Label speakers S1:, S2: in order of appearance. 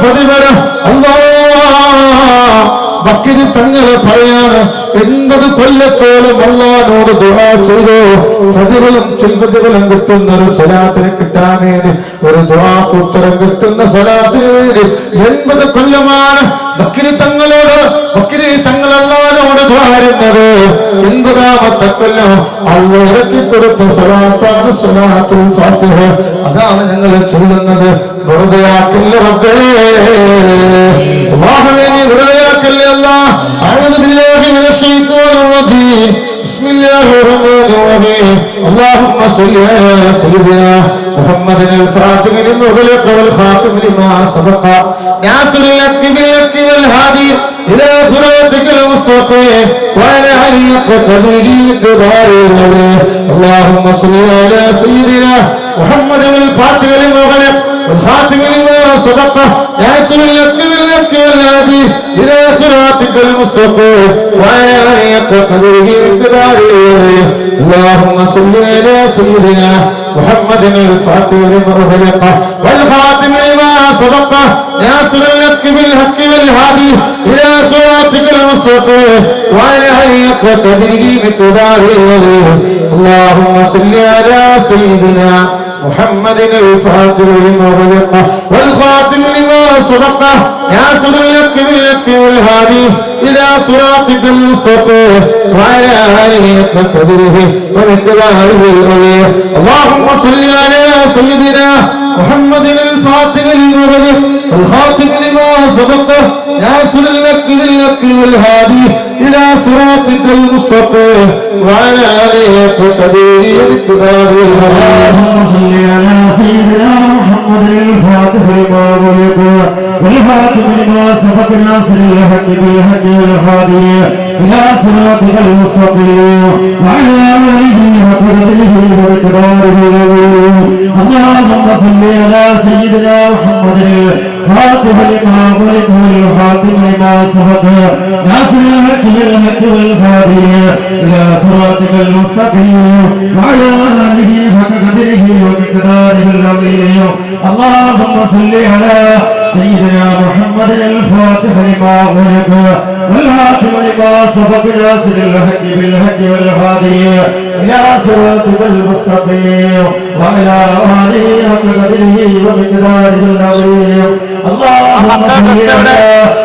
S1: പ്രതിഫലം ബക്കരി തങ്ങളെ പറയാണ് 80 കൊല്ലത്തോളം അല്ലാഹുവോട് ദുആ ചെയ്തു പ്രതിഫലം കിട്ടുന്ന ഒരു സ്വലാത്തിന് കിട്ടാൻ വേണ്ടി ഒരു ദുആക്ക് ഉത്തരം കിട്ടുന്ന സ്വലാത്തിന് വേണ്ടി 80 കൊല്ലമാണ് ബക്കരി തങ്ങൾ അല്ലാഹുവോട് ദുആ ചെയ്യുന്നത് 80ാമത്തെ കൊല്ലം അല്ലാഹു ഇറക്കി കൊടുത്ത സ്വലാത്താണ് സ്വലാത്തുൽ ഫാത്തിഹ അതാണ് ഞങ്ങൾ ചൊല്ലുന്നത് വെറുതെ ആക്കല്ല റബ്ബേ അല്ലാഹുവേ നീ വെറുതെ ആക്കല്ല അല്ലാഹ് അഊദു ബില്ലാഹി മിനശ് ശൈത്വാനിർ റജീം ബിസ്മില്ലാഹിർ റഹ്മാനിർ റഹീം اللهم صل على سيدنا محمد الفاتح لما أغلق والخاتم لما سبق ناصر الحق بالحق والهادي إلى صراطك المستقيم وعلى آله قدره مقداره اللهم صل على سيدنا محمد الفاتح لما أغلق والخاتم لما سبق ناصر الحق بالحق والهادي إلى صراطك المستقيم وعلى آله قدره مقداره اللهم صل على سيدنا محمد الفاتح لما أغلق والخاتم لما سبق ناصر الحق بالحق والهادي إلى صراطك المستقيم وعلى آله قدره مقداره اللهم صل على سيدنا محمد الفاتح لما أغلق والخاتم لما سبق ناصر الحق بالحق والهادي إلى صراطك المستقيم وعلى آله قدره ومقداره اللهم صل على سيدنا محمد الفاتح لما أغلق والخاتم لما سبق ناصر الحق بالحق والهادي إلى صراطك المستقيم وعلى آله قدره ومقداره
S2: اللهم صل على سيدنا محمد الفاتح لما أغلق والخاتم لما سبق ناصر الحق بالحق والهادي إلى صراطك المستقيم وعلى آله قدره ومقداره اللهم صل على سيدنا محمد الفاتح لما أغلق والخاتم لما سبق ناصر الحق بالحق والهادي إلى صراطك المستقيم وعلى آله حق قدره ومقداره العظيم اللهم صل على سيدنا محمد الفاتح لما أغلق والخاتم لما سبق ناصر الحق بالحق والهادي إلى صراطك المستقيم وعلى آله حق قدره ومقداره العظيم اللهم صل على